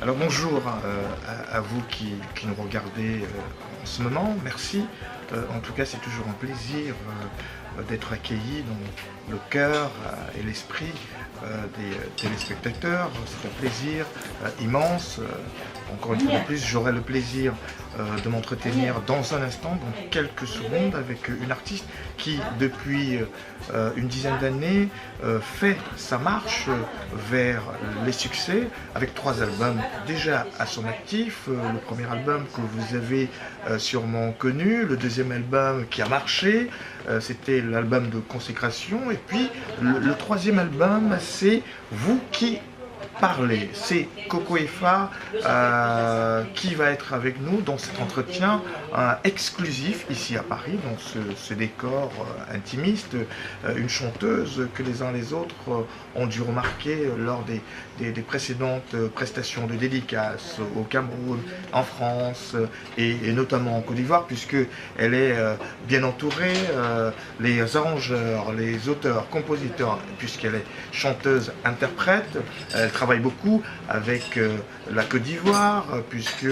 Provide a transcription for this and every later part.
Alors bonjour à vous qui nous regardez en ce moment, merci. En tout cas, c'est toujours un plaisir d'être accueilli dans le cœur et l'esprit des téléspectateurs. C'est un plaisir immense. Encore une fois de plus, j'aurai le plaisir de m'entretenir dans un instant, dans quelques secondes, avec une artiste qui, depuis une dizaine d'années, fait sa marche vers les succès, avec 3 albums déjà à son actif. Le premier album que vous avez sûrement connu, le deuxième album qui a marché, c'était l'album de consécration, et puis le troisième album, c'est Vous qui parler. C'est Coco Efa qui va être avec nous dans cet entretien exclusif ici à Paris, dans ce décor intimiste. Une chanteuse que les uns les autres ont dû remarquer lors des précédentes prestations de dédicaces au Cameroun, en France et notamment en Côte d'Ivoire, puisqu'elle est bien entourée, les arrangeurs, les auteurs, compositeurs, puisqu'elle est chanteuse, interprète. Elle travaille beaucoup avec la Côte d'Ivoire, puisque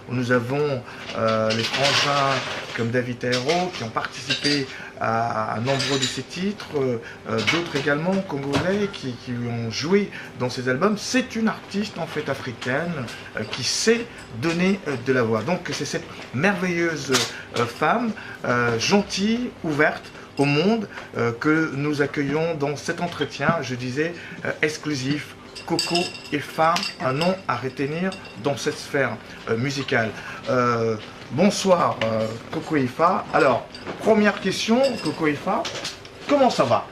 nous avons les frangins comme David Taïro qui ont participé à nombreux de ses titres, d'autres également congolais qui ont joué dans ses albums. C'est une artiste en fait africaine qui sait donner de la voix. Donc c'est cette merveilleuse femme, gentille, ouverte au monde, que nous accueillons dans cet entretien, je disais, exclusif. Coco Efa, un nom à retenir dans cette sphère musicale. Bonsoir Coco Efa. Alors, première question, Coco Efa, comment ça va?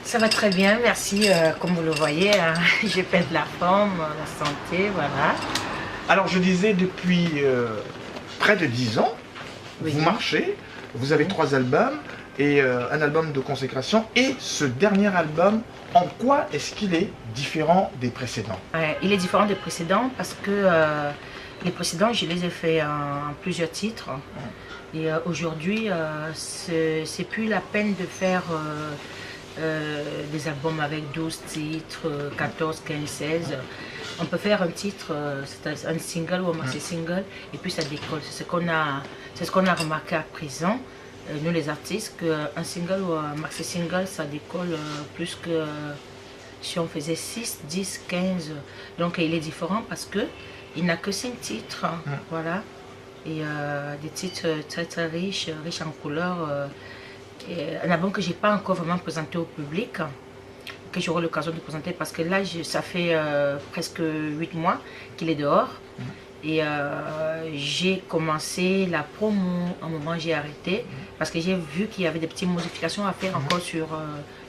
Ça va très bien, merci. Comme vous le voyez, j'ai perdu la forme, la santé, voilà. Alors, je disais, depuis près de 10 ans, Oui. vous marchez, vous avez 3 albums et un album de consécration, et ce dernier album, en quoi est-ce qu'il est différent des précédents? Il est différent des précédents parce que les précédents, je les ai faits en plusieurs titres. Et aujourd'hui, c'est plus la peine de faire des albums avec 12 titres, 14, 15, 16. On peut faire un titre, c'est un single ou un maxi-single, et puis ça décolle. C'est ce qu'on a remarqué à présent, nous les artistes, qu'un single ou un maxi-single, ça décolle plus que si on faisait 6, 10, 15. Donc il est différent parce que il n'a que 5 titres, voilà. Et des titres très très riches en couleurs. Un album que je n'ai pas encore vraiment présenté au public, que j'aurai l'occasion de présenter parce que là, ça fait presque 8 mois qu'il est dehors. Et j'ai commencé la promo, à un moment j'ai arrêté parce que j'ai vu qu'il y avait des petites modifications à faire encore sur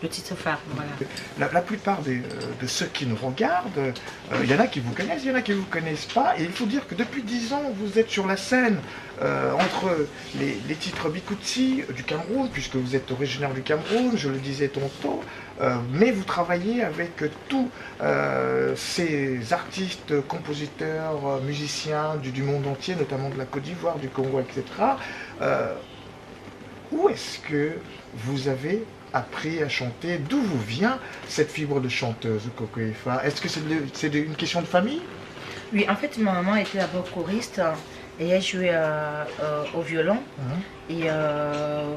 le titre phare. Voilà. La plupart de ceux qui nous regardent, il y en a qui vous connaissent, il y en a qui ne vous connaissent pas. Et il faut dire que depuis 10 ans, vous êtes sur la scène entre les titres Bikutsi du Cameroun, puisque vous êtes originaire du Cameroun, je le disais tantôt. Mais vous travaillez avec tous ces artistes, compositeurs, musiciens du monde entier, notamment de la Côte d'Ivoire, du Congo, etc. Où est-ce que vous avez appris à chanter? D'où vous vient cette fibre de chanteuse, Coco Efa? Est-ce que c'est une question de famille? Oui, en fait, ma maman était d'abord choriste et elle jouait au violon. Et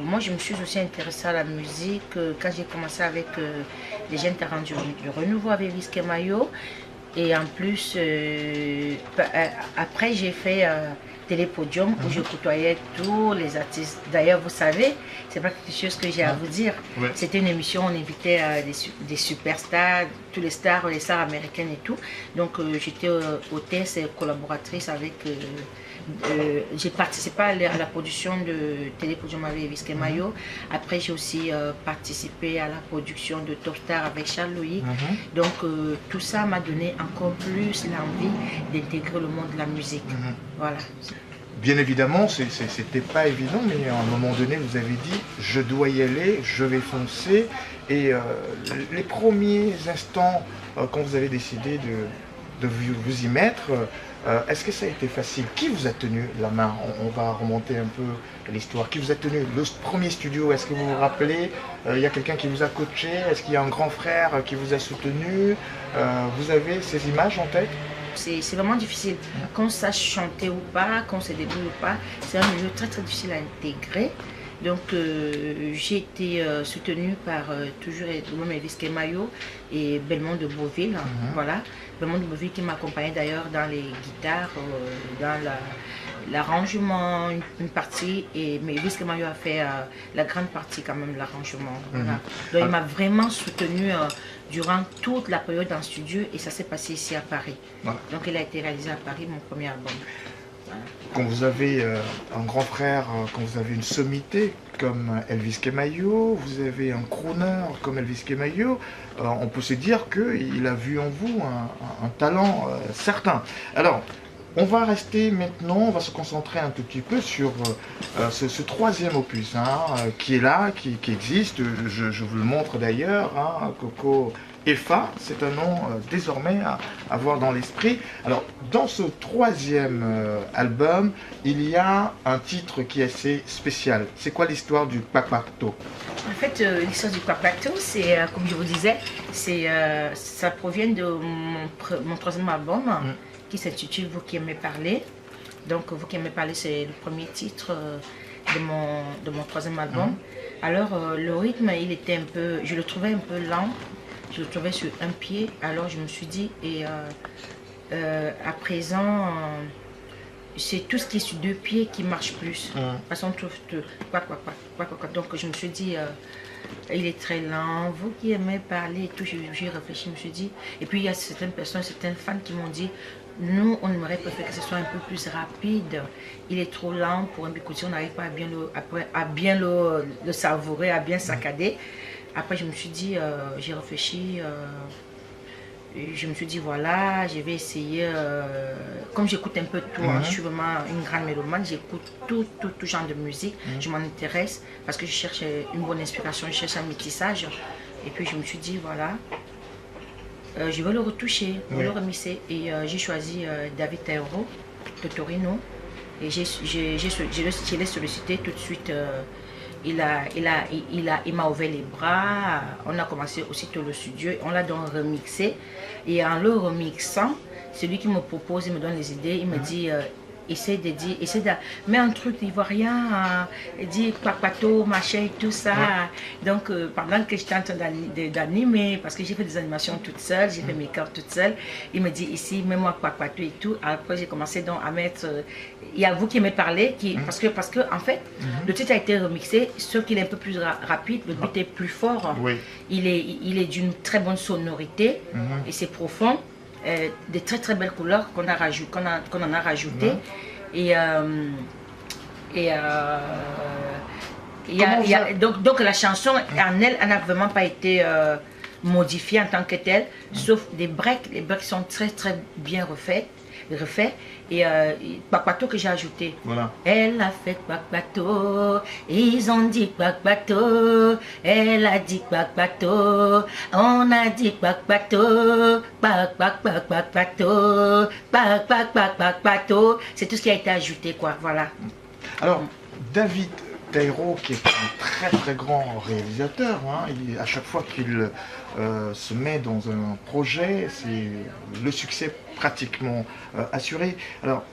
moi, je me suis aussi intéressée à la musique quand j'ai commencé avec les jeunes talents du renouveau avec Visque Mayo. Et en plus, après, j'ai fait Télépodium où je côtoyais tous les artistes. D'ailleurs, vous savez, c'est pas quelque chose que j'ai à vous dire. C'était une émission, on invitait des superstars, tous les stars américaines et tout. Donc, j'étais hôtesse et collaboratrice avec... j'ai participé à la production de Télépodium avec Visque Mayo. Après, j'ai aussi participé à la production de Top Star avec Charles Loïc. Donc, tout ça m'a donné encore plus l'envie d'intégrer le monde de la musique. Voilà. Bien évidemment, c'était pas évident, mais à un moment donné, vous avez dit « je dois y aller, je vais foncer ». Et les premiers instants, quand vous avez décidé de vous y mettre, est-ce que ça a été facile? Qui vous a tenu la main? On va remonter un peu l'histoire. Qui vous a tenu le premier studio? Est-ce que vous vous rappelez? Il y a quelqu'un qui vous a coaché? Est-ce qu'il y a un grand frère qui vous a soutenu? Vous avez ces images en tête? c'est vraiment difficile. Qu'on sache chanter ou pas, qu'on se débrouille ou pas, c'est un milieu très très difficile à intégrer. Donc j'ai été soutenue par toujours le même Elvis Kemayo et Belmont de Beauville. Voilà. Belmont de Beauville qui m'accompagnait d'ailleurs dans les guitares, dans l'arrangement, une partie, mais Elvis Kemayo a fait la grande partie quand même de l'arrangement. Voilà. Donc il m'a vraiment soutenue durant toute la période en studio et ça s'est passé ici à Paris. Voilà. Donc il a été réalisé à Paris, mon premier album. Voilà. Quand vous avez un grand frère, quand vous avez une sommité comme Elvis Kemayo, vous avez un crooner comme Elvis Kemayo, on peut se dire qu'il a vu en vous un talent certain. Alors, on va rester maintenant, on va se concentrer un tout petit peu sur ce troisième opus qui est là, qui existe. Je vous le montre d'ailleurs, Coco Efa, c'est un nom désormais à avoir dans l'esprit. Alors, dans ce troisième album, il y a un titre qui est assez spécial. C'est quoi l'histoire du Kpakpato? En fait, l'histoire du Kpakpato, c'est, comme je vous disais, ça provient de mon troisième album qui s'intitule Vous qui aimez parler. Donc, Vous qui aimez parler, c'est le premier titre de mon troisième album. Alors, le rythme, il était un peu, je le trouvais un peu lent. Je le trouvais sur un pied, alors je me suis dit, et à présent, c'est tout ce qui est sur deux pieds qui marche plus. De toute façon, donc je me suis dit, il est très lent, vous qui aimez parler et tout, j'ai réfléchi, je me suis dit, et puis il y a certaines personnes, certaines fans qui m'ont dit, nous, on aimerait préférer que ce soit un peu plus rapide. Il est trop lent pour un bicouti, on n'arrive pas à bien le savourer, à bien saccader. Après, je me suis dit, j'ai réfléchi, je me suis dit, voilà, je vais essayer, comme j'écoute un peu de tout, je suis vraiment une grande mélomane, j'écoute tout genre de musique, je m'en intéresse parce que je cherche une bonne inspiration, je cherche un métissage. Et puis, je me suis dit, voilà, je vais le retoucher, je vais le remixer. Et j'ai choisi David Taïro de Torino et je l'ai sollicité tout de suite. Il m'a ouvert les bras, on a commencé aussitôt le studio, on l'a donc remixé. Et en le remixant, c'est lui qui me propose, il me donne les idées, il me dit, essaie de mettre un truc ivoirien, dit Kpakpato, machin et tout ça. Donc pendant que j'étais en train d'animer, parce que j'ai fait des animations toute seule, j'ai fait mes cartes toute seule, il me dit ici, mets-moi Kpakpato et tout. Après j'ai commencé donc à mettre, il y a Vous qui m'avez parlé, parce que en fait, le titre a été remixé, sauf qu'il est un peu plus rapide, le beat est plus fort, il est d'une très bonne sonorité et c'est profond. Des très très belles couleurs qu'on en a rajoutées donc la chanson en elle n'a vraiment pas été modifiée en tant que telle, sauf des breaks. Les breaks sont très très bien refaits et Kpakpato que j'ai ajouté. Voilà. Elle a fait Kpakpato, ils ont dit Kpakpato, elle a dit Kpakpato, on a dit Kpakpato, Kpakpato, Kpakpato. C'est tout ce qui a été ajouté, quoi. Voilà. Alors, David Taïro, qui est un très très grand réalisateur, à chaque fois qu'il se met dans un projet, c'est le succès pratiquement assuré. Alors,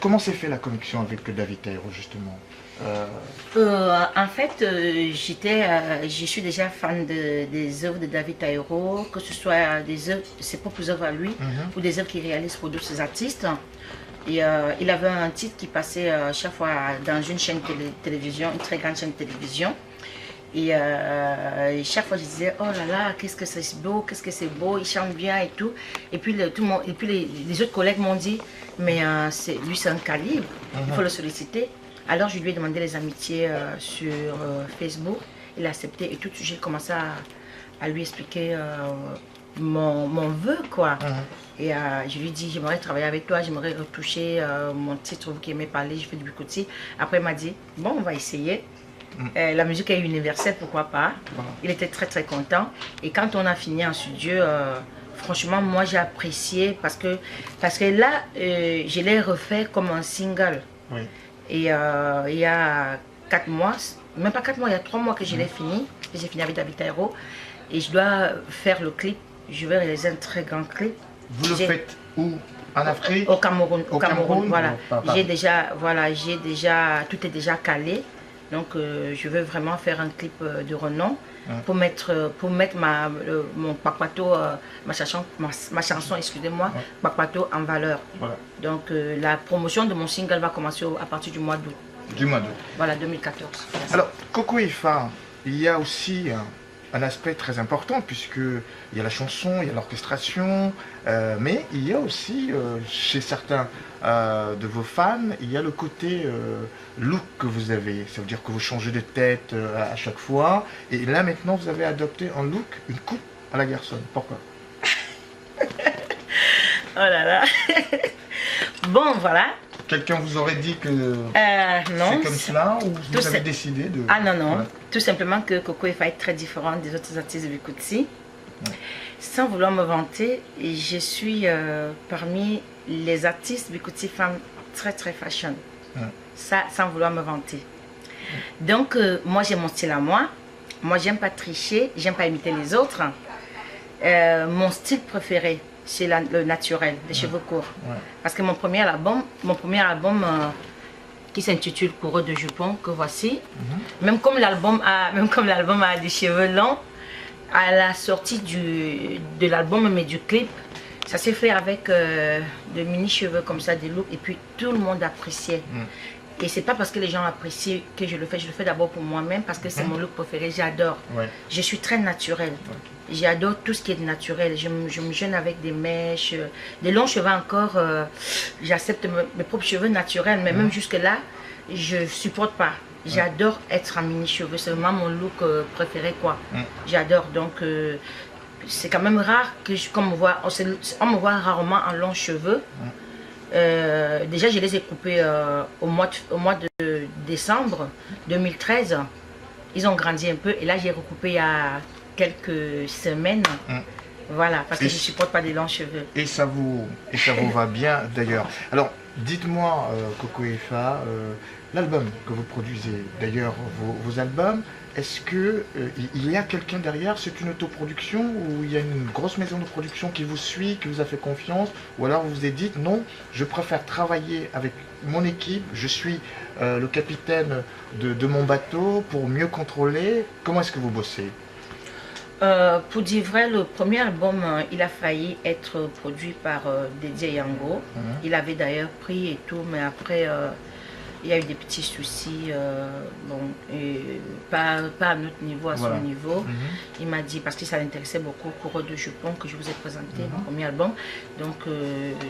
comment s'est fait la connexion avec David Taïro justement? En fait, je suis déjà fan des œuvres de David Taïro, que ce soit ses propres œuvres à lui ou des œuvres qu'il réalise pour d'autres artistes. Et il avait un titre qui passait chaque fois dans une chaîne télévision, une très grande chaîne de télévision. Et chaque fois je disais, oh là là, qu'est-ce que c'est beau, il chante bien et tout. Et puis, les autres collègues m'ont dit, mais lui c'est un calibre, il faut le solliciter. Alors je lui ai demandé les amitiés sur Facebook, il a accepté et tout de suite j'ai commencé à lui expliquer mon vœu, quoi. Et je lui ai dit, j'aimerais travailler avec toi, j'aimerais retoucher mon titre, Vous qui aimez parler, je fais du bicouti. Après il m'a dit, bon, on va essayer. La musique est universelle, pourquoi pas. Il était très très content. Et quand on a fini en studio, franchement, moi j'ai apprécié parce que là, je l'ai refait comme un single. Et il y a 4 mois, même pas 4 mois, il y a 3 mois que je l'ai fini. J'ai fini avec David Taïro. Et je dois faire le clip. Je vais réaliser un très grand clip. Vous le faites Où? En Afrique? Au Cameroun. Au Cameroun, voilà. pardon. Tout est déjà calé. Donc, je veux vraiment faire un clip de renom pour mettre mon Kpakpato, ma chanson, excusez-moi, Kpakpato en valeur. Voilà. Donc, la promotion de mon single va commencer à partir du mois d'août. Du mois d'août. Voilà, 2014. Merci. Alors, Coco Ifa, il y a aussi un aspect très important puisqu'il y a la chanson, il y a l'orchestration, mais il y a aussi, chez certains de vos fans, il y a le côté look que vous avez. Ça veut dire que vous changez de tête à chaque fois. Et là, maintenant, vous avez adopté un look, une coupe à la garçonne. Pourquoi? Oh là là. Bon, voilà. Quelqu'un vous aurait dit que Non. c'est comme cela ou vous avez décidé de... Ah non, non. Ouais. Tout simplement que Coco Ifa est très différent des autres artistes de Bikutsi. Sans vouloir me vanter, je suis parmi les artistes Bikutsi femmes très très fashion. Ça, sans vouloir me vanter. Donc, moi j'ai mon style à moi. Moi, j'aime pas tricher, j'aime pas imiter les autres. Mon style préféré, c'est le naturel, les cheveux courts. Parce que mon premier album qui s'intitule Coureux de jupon, que voici, même comme l'album a des cheveux longs, à la sortie de l'album, mais du clip, ça s'est fait avec de mini cheveux comme ça, des looks, et puis tout le monde appréciait. Et c'est pas parce que les gens apprécient que je le fais d'abord pour moi-même, parce que c'est mon look préféré, j'adore. Je suis très naturelle. J'adore tout ce qui est naturel. Je me gêne avec des mèches, des longs cheveux encore. J'accepte mes propres cheveux naturels, mais même jusque-là, je supporte pas. J'adore être en mini-cheveux. C'est vraiment mon look préféré, quoi. J'adore. Donc, c'est quand même rare qu'on me voit. On me voit rarement en longs cheveux. Déjà, je les ai coupés au mois de décembre 2013. Ils ont grandi un peu. Et là, j'ai recoupé il y a quelques semaines. Voilà, parce que je ne supporte pas des longs cheveux. Et ça vous va bien d'ailleurs. Alors, dites-moi, Coco Ifa, l'album que vous produisez, d'ailleurs, vos albums, est-ce que il y a quelqu'un derrière? C'est une autoproduction ou il y a une grosse maison de production qui vous suit, qui vous a fait confiance? Ou alors vous vous êtes dit, non, je préfère travailler avec mon équipe, je suis le capitaine de mon bateau pour mieux contrôler. Comment est-ce que vous bossez? Pour dire vrai, le premier album, il a failli être produit par Dédié Yango. Il avait d'ailleurs pris et tout, mais après, il y a eu des petits soucis, bon, et pas à notre niveau, à son niveau. Il m'a dit, parce que ça l'intéressait beaucoup, Coureux de jupon, que je vous ai présenté, mon premier album. Donc,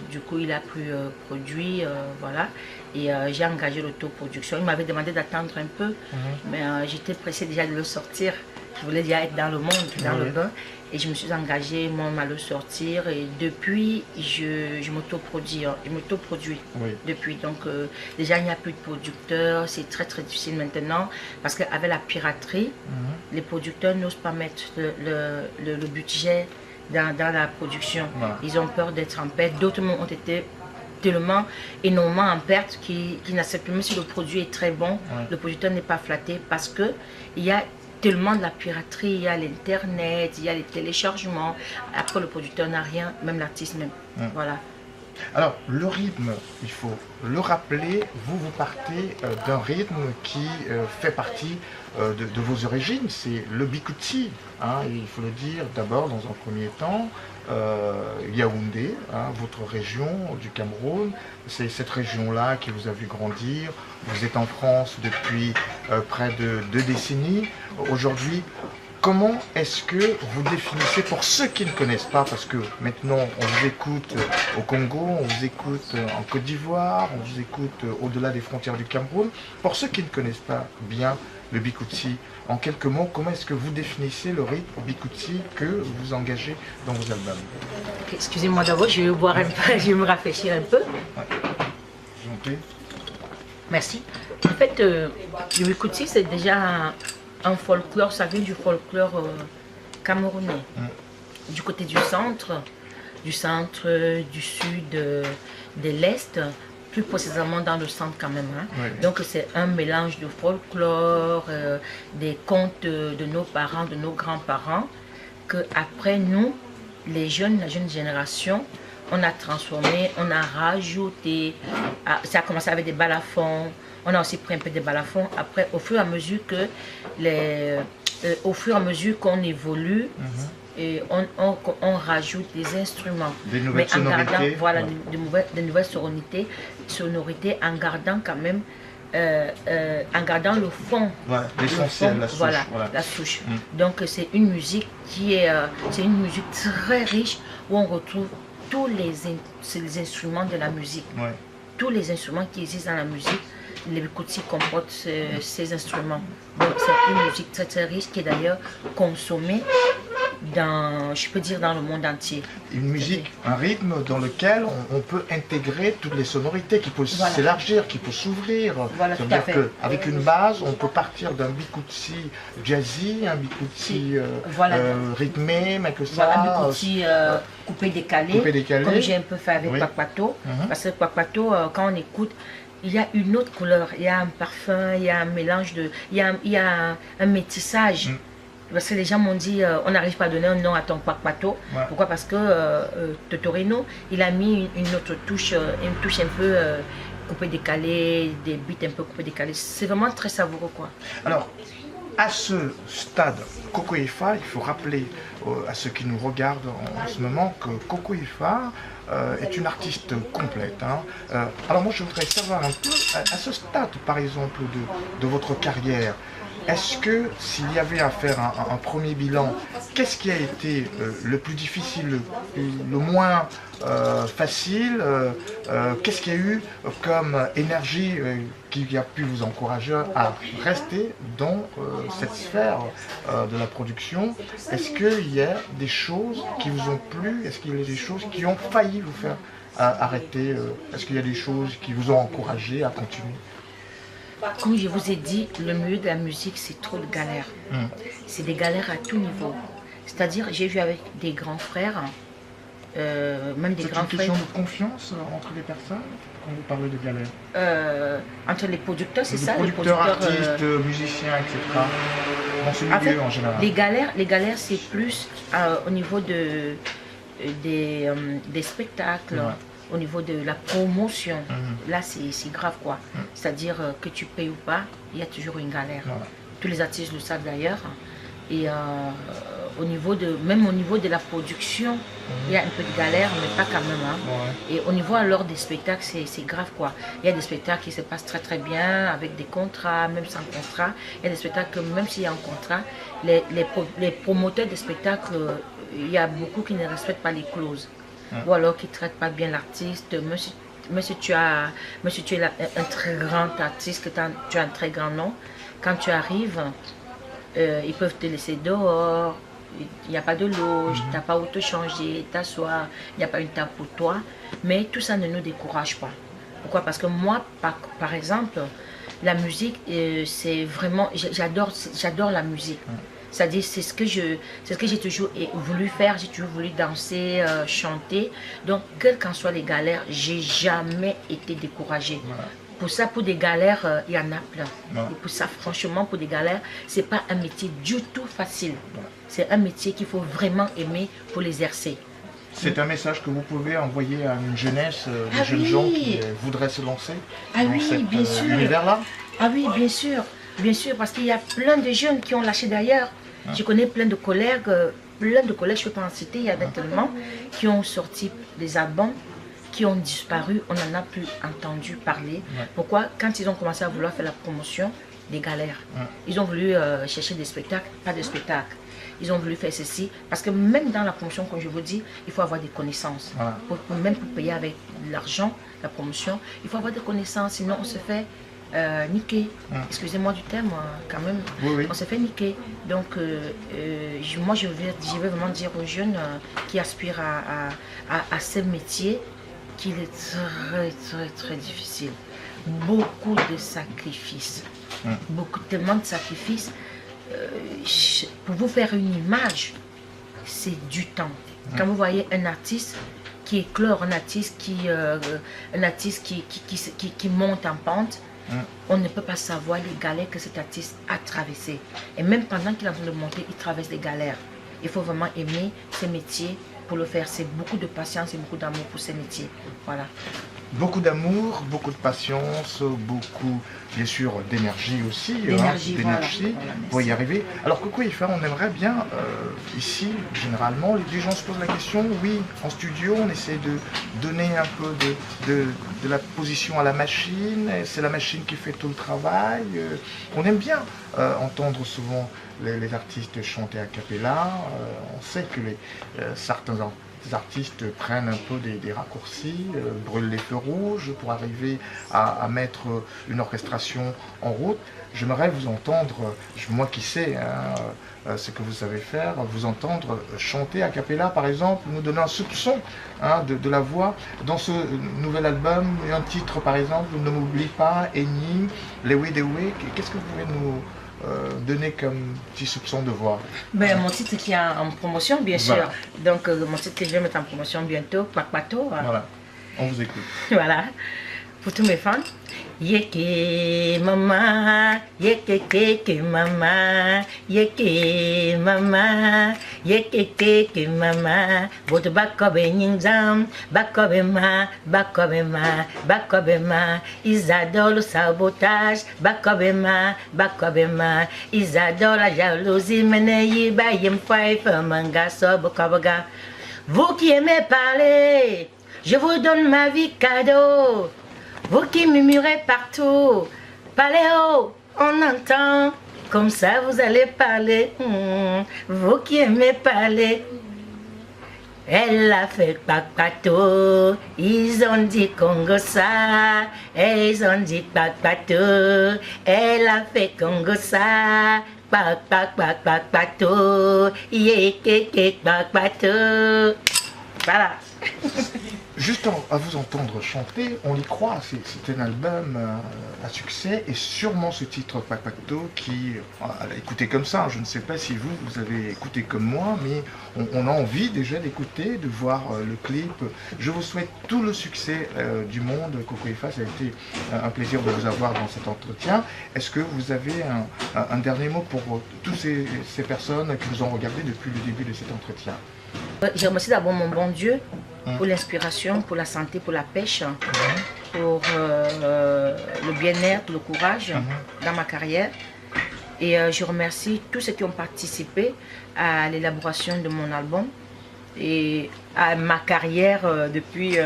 du coup, il a pu produit, voilà. Et j'ai engagé l'autoproduction. Il m'avait demandé d'attendre un peu, mais j'étais pressée déjà de le sortir. Je voulais déjà être dans le monde, dans le bain. Et je me suis engagée moi à le sortir. Et depuis, je m'autoproduis. Depuis. Donc, déjà, il n'y a plus de producteurs. C'est très, très difficile maintenant. Parce qu'avec la piraterie, les producteurs n'osent pas mettre le budget dans la production. Ils ont peur d'être en perte. D'autres ont été tellement énormément en perte qu'ils n'acceptent plus. Même si le produit est très bon, le producteur n'est pas flatté parce qu'il y a tellement de la piraterie, il y a l'internet, il y a les téléchargements. Après, le producteur n'a rien, même l'artiste même. Voilà. Alors, le rythme, il faut le rappeler, vous partez d'un rythme qui fait partie de vos origines, c'est le Bikutsi, hein, il faut le dire d'abord dans un premier temps. Yaoundé, hein, votre région du Cameroun, c'est cette région-là qui vous a vu grandir. Vous êtes en France depuis près de 2 décennies. Aujourd'hui, comment est-ce que vous définissez, pour ceux qui ne connaissent pas, parce que maintenant on vous écoute au Congo, on vous écoute en Côte d'Ivoire, on vous écoute au-delà des frontières du Cameroun, pour ceux qui ne connaissent pas bien le Bikutsi, en quelques mots, comment est-ce que vous définissez le rythme Bikutsi que vous engagez dans vos albums? Excusez-moi d'abord, je vais boire un peu, je vais me rafraîchir un peu. Je vous en prie. Merci. En fait, le Bikutsi, c'est déjà un folklore, ça vient du folklore camerounais. Du côté du centre, du sud, de l'est, plus précisément dans le centre quand même. Donc c'est un mélange de folklore, des contes de nos parents, de nos grands-parents, que après nous, la jeune génération, on a transformé, on a rajouté, ça a commencé avec des balafons, on a aussi pris un peu de balafons. Après, au fur et à mesure que au fur et à mesure qu'on évolue, et on rajoute des instruments, des nouvelles mais en sonorités, gardant, voilà, ouais. de nouvelles sonorités, en gardant quand même, en gardant le fond, voilà, l'essentiel, la souche. Voilà, la souche. Donc c'est une musique qui est, c'est une musique très riche où on retrouve tous les instruments de la musique, Ouais. tous les instruments qui existent dans la musique. Les Bikutsi comportent ces instruments. Donc c'est une musique très très riche qui est d'ailleurs consommée dans, je peux dire, dans le monde entier. Une musique, un rythme dans lequel on peut intégrer toutes les sonorités, qui peut s'élargir, qui peut s'ouvrir. Voilà, c'est-à-dire qu'avec une base, on peut partir d'un Bikutsi jazzy, un Bikutsi rythmé, mais que ça... Voilà, un Bikutsi coupé-décalé, comme j'ai un peu fait avec Kwakwato. Parce que Kwakwato, quand on écoute, il y a une autre couleur, il y a un parfum, il y a un mélange de... Il y a un métissage. Parce que les gens m'ont dit, on n'arrive pas à donner un nom à ton Kwakwato. Pourquoi? Parce que Totorino, il a mis une autre touche, une touche un peu coupée décalée, des beats un peu coupés décalés. C'est vraiment très savoureux, quoi. Alors, à ce stade, Coco Ifa, il faut rappeler à ceux qui nous regardent en ce moment que Coco Ifa est une artiste complète. Hein. Alors moi, je voudrais savoir un peu, à ce stade, par exemple, de votre carrière, est-ce que s'il y avait à faire un premier bilan, qu'est-ce qui a été le plus difficile, le moins facile, qu'est-ce qu'il y a eu comme énergie qui a pu vous encourager à rester dans cette sphère de la production? Est-ce qu'il y a des choses qui vous ont plu? Est-ce qu'il y a des choses qui ont failli vous faire arrêter? Est-ce qu'il y a des choses qui vous ont encouragé à continuer? Comme je vous ai dit, le milieu de la musique, c'est trop de galères. C'est des galères à tout niveau. C'est-à-dire, j'ai vu avec des grands frères, même des grands frères... C'est une question de confiance entre les personnes quand vous parlez de galères? Entre les producteurs, c'est ça? Les producteurs, artistes, musiciens, etc. Dans ce milieu en général. Les galères, c'est plus au niveau des spectacles. Au niveau de la promotion, là c'est grave quoi. C'est-à-dire que tu payes ou pas, il y a toujours une galère. Tous les artistes le savent d'ailleurs. Et même au niveau de la production, il y a un peu de galère, mais pas quand même. Hein. Et au niveau alors des spectacles, c'est grave quoi. Il y a des spectacles qui se passent très très bien, avec des contrats, même sans contrat. Il y a des spectacles que même s'il y a un contrat, les promoteurs des spectacles, il y a beaucoup qui ne respectent pas les clauses. Ou alors qui ne traitent pas bien l'artiste. Même si tu es un très grand artiste, que tu as un très grand nom, quand tu arrives, ils peuvent te laisser dehors, il n'y a pas de loge, tu n'as pas où te changer, t'asseoir, il n'y a pas une table pour toi. Mais tout ça ne nous décourage pas. Pourquoi? Parce que moi, par exemple, la musique, c'est vraiment... J'adore la musique. C'est-à-dire, c'est ce que j'ai toujours voulu faire. J'ai toujours voulu danser, chanter. Donc, quelles qu'en soient les galères, j'ai jamais été découragée. Pour ça, pour des galères, il y en a plein. Et pour ça, franchement, pour des galères, c'est pas un métier du tout facile. C'est un métier qu'il faut vraiment aimer pour l'exercer. C'est un message que vous pouvez envoyer à une jeunesse, des jeunes gens qui voudraient se lancer dans cet univers-là? Ah oui, bien sûr. Bien sûr, parce qu'il y a plein de jeunes qui ont lâché d'ailleurs. Je connais plein de collègues, je ne peux pas en citer, il y en a tellement, qui ont sorti des albums, qui ont disparu, on n'en a plus entendu parler. Pourquoi? Quand ils ont commencé à vouloir faire la promotion, des galères. Ils ont voulu chercher des spectacles, pas de spectacles. Ils ont voulu faire ceci, parce que même dans la promotion, comme je vous dis, il faut avoir des connaissances. Même pour payer avec l'argent, la promotion, il faut avoir des connaissances, sinon on se fait... niquer, excusez-moi du terme quand même, on s'est fait niquer. Donc moi je vais vraiment dire aux jeunes qui aspirent à ce métier qu'il est très très très difficile. Beaucoup de sacrifices, tellement de sacrifices. Pour vous faire une image, c'est du temps. Quand vous voyez un artiste qui éclore, un artiste qui monte en pente, on ne peut pas savoir les galères que cet artiste a traversées. Et même pendant qu'il est en train de monter, il traverse des galères. Il faut vraiment aimer ce métier pour le faire. C'est beaucoup de patience et beaucoup d'amour pour ce métier. Voilà. Beaucoup d'amour, beaucoup de patience, beaucoup, bien sûr, d'énergie aussi. D'énergie, voilà, pour y arriver. Alors, Coco Ifa, on aimerait bien, ici, généralement, les gens se posent la question, oui, en studio, on essaie de donner un peu de la position à la machine, c'est la machine qui fait tout le travail. On aime bien entendre souvent les artistes chanter a cappella. On sait que certains artistes prennent un peu des raccourcis, brûlent les feux rouges pour arriver à mettre une orchestration en route. J'aimerais vous entendre, moi qui sais ce que vous savez faire, vous entendre chanter a cappella par exemple, nous donner un soupçon de la voix dans ce nouvel album, un titre par exemple, Ne m'oublie pas, Énigme, Lewe Dewe. Qu'est-ce que vous pouvez nous donner comme petit soupçon de voix? Mon titre qui est en promotion, bien sûr. Voilà. Donc, mon titre que je vais mettre en promotion bientôt, Kwakwato. Voilà, on vous écoute. Voilà, pour tous mes fans. Yeke mama, yeke keke mama, yeke mama, yeke keke mama. Votre bakobe nyingzam, bakobe ma, ils adorent le sabotage, bakobe ma. Ils adorent la jalousie, meneyi bayem fife manga sobokabaga. Vous qui aimez parler, je vous donne ma vie cadeau. Vous qui murmurez partout, parlez haut, on entend, comme ça vous allez parler. Vous qui aimez parler, elle a fait Kwakwato, ils ont dit Congo ça, ils ont dit Kwakwato, elle a fait Congo ça, Kwakwato, yeke Kwakwato. Voilà. Juste à vous entendre chanter, on y croit, c'est un album à succès et sûrement ce titre Kwakwato qui, écoutez comme ça, je ne sais pas si vous avez écouté comme moi, mais on a envie déjà d'écouter, de voir le clip. Je vous souhaite tout le succès du monde, Coco Ifa, ça a été un plaisir de vous avoir dans cet entretien. Est-ce que vous avez un dernier mot pour toutes ces personnes qui vous ont regardé depuis le début de cet entretien? Je remercie d'abord mon bon Dieu pour l'inspiration, pour la santé, pour la pêche, pour le bien-être, le courage dans ma carrière. Et je remercie tous ceux qui ont participé à l'élaboration de mon album et à ma carrière depuis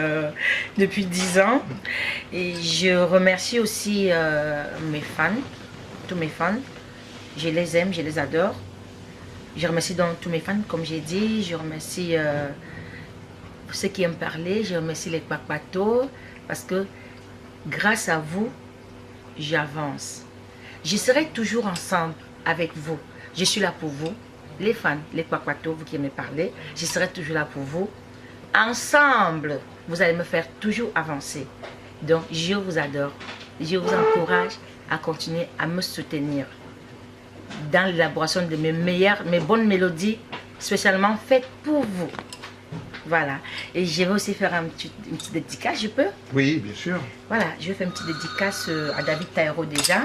10 ans. Et je remercie aussi mes fans, tous mes fans. Je les aime, je les adore. Je remercie donc tous mes fans, comme j'ai dit. Je remercie ceux qui aiment parler. Je remercie les Kwakwato parce que grâce à vous, j'avance. Je serai toujours ensemble avec vous. Je suis là pour vous, les fans, les Kwakwato, vous qui aimez parler. Je serai toujours là pour vous. Ensemble, vous allez me faire toujours avancer. Donc, je vous adore. Je vous encourage à continuer à me soutenir dans l'élaboration de mes bonnes mélodies, spécialement faites pour vous. Voilà. Et je vais aussi faire une petite dédicace, je peux? Oui, bien sûr. Voilà, je vais faire une petite dédicace à David Taïro déjà,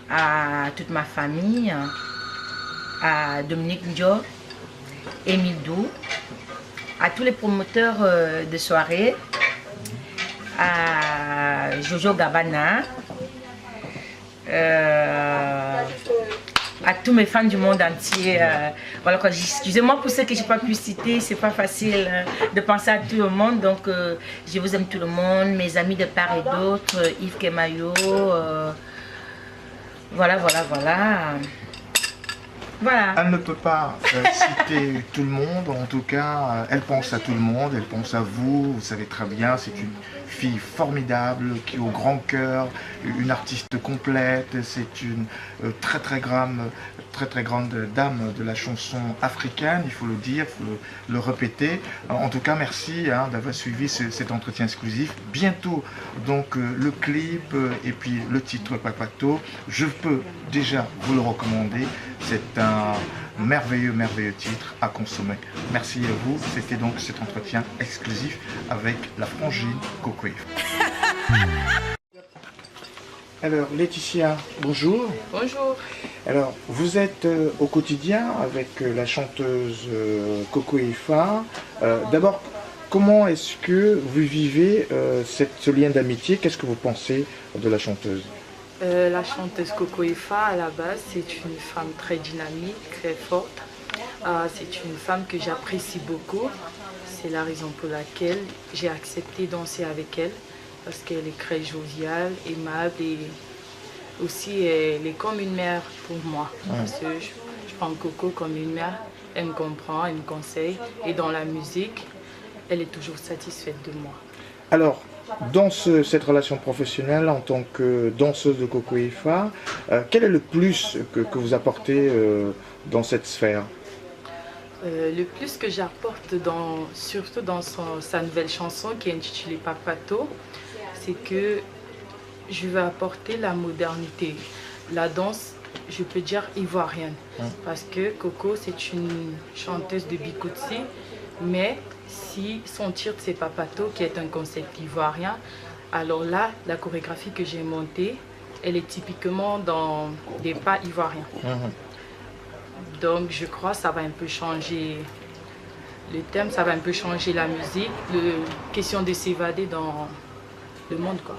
à toute ma famille, à Dominique Njo, Émile Dou, à tous les promoteurs de soirée, à Jojo Gabana, à tous mes fans du monde entier. Voilà, excusez-moi pour ceux que je n'ai pas pu citer, c'est pas facile de penser à tout le monde. Donc, je vous aime tout le monde, mes amis de part et d'autre, Yves Kemayo. Voilà. Elle ne peut pas citer tout le monde, en tout cas, elle pense à tout le monde, elle pense à vous, vous savez très bien, c'est une fille formidable, qui est au grand cœur, une artiste complète, c'est une très grande dame de la chanson africaine, il faut le dire, il faut le répéter. En tout cas, merci d'avoir suivi cet entretien exclusif. Bientôt, donc, le clip et puis le titre Kwakwato, je peux déjà vous le recommander. C'est un merveilleux titre à consommer. Merci à vous. C'était donc cet entretien exclusif avec la frangine Coco Ifa. Alors Laetitia, bonjour. Bonjour. Alors vous êtes au quotidien avec la chanteuse Coco Ifa D'abord, comment est-ce que vous vivez ce lien d'amitié? Qu'est-ce que vous pensez de la chanteuse? La chanteuse Coco Efa, à la base, c'est une femme très dynamique, très forte. C'est une femme que j'apprécie beaucoup. C'est la raison pour laquelle j'ai accepté danser avec elle. Parce qu'elle est très joviale, aimable et aussi elle est comme une mère pour moi. Parce que je prends Coco comme une mère. Elle me comprend, elle me conseille. Et dans la musique, elle est toujours satisfaite de moi. Alors, dans cette relation professionnelle, en tant que danseuse de Coco Efa, quel est le plus que vous apportez dans cette sphère? Le plus que j'apporte, surtout dans sa nouvelle chanson qui est intitulée Papato, c'est que je vais apporter la modernité. La danse, je peux dire ivoirienne, parce que Coco, c'est une chanteuse de Bikutsi, mais si son titre c'est Papato, qui est un concept ivoirien, alors là, la chorégraphie que j'ai montée, elle est typiquement dans des pas ivoiriens. Donc je crois que ça va un peu changer le thème, ça va un peu changer la musique, question de s'évader dans le monde, quoi.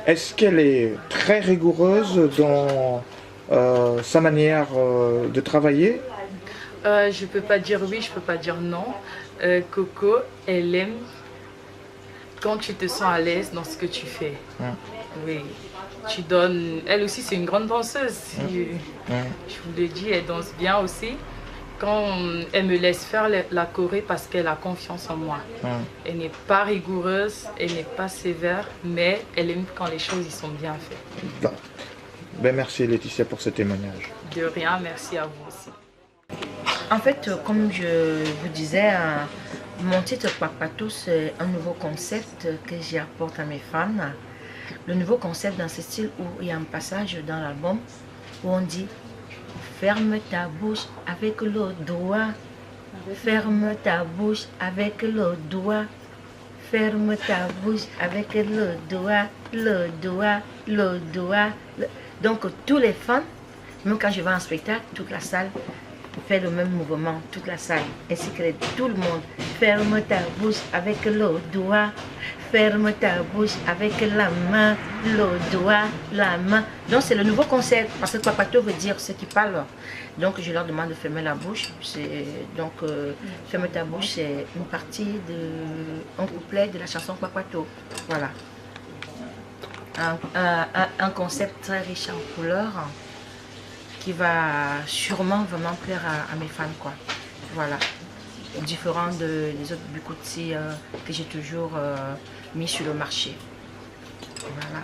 Est-ce qu'elle est très rigoureuse dans sa manière de travailler? Je peux pas dire oui, je peux pas dire non. Coco, elle aime quand tu te sens à l'aise dans ce que tu fais. Oui, tu donnes. Elle aussi, c'est une grande danseuse. Je vous le dis, elle danse bien aussi. Quand elle me laisse faire la choré parce qu'elle a confiance en moi. Elle n'est pas rigoureuse, elle n'est pas sévère, mais elle aime quand les choses y sont bien faites. Ben, merci Laetitia pour ce témoignage. De rien, merci à vous aussi. En fait, comme je vous disais, mon titre Papato, c'est un nouveau concept que j'apporte à mes fans. Le nouveau concept dans ce style où il y a un passage dans l'album où on dit ferme ta bouche avec le doigt, ferme ta bouche avec le doigt, ferme ta bouche avec le doigt, le doigt, le doigt. Donc tous les fans, même quand je vais en spectacle, toute la salle fait le même mouvement, toute la salle, ainsi que tout le monde. Ferme ta bouche avec le doigt, ferme ta bouche avec la main, le doigt, la main. Donc c'est le nouveau concept, parce que Papato veut dire ceux qui parlent. Donc je leur demande de fermer la bouche. Donc ferme ta bouche, c'est une partie un couplet de la chanson Papato. Voilà. Un concept très riche en couleurs, qui va sûrement vraiment plaire à mes fans, quoi. Voilà. Différent des autres Bikutsi que j'ai toujours mis sur le marché. Voilà.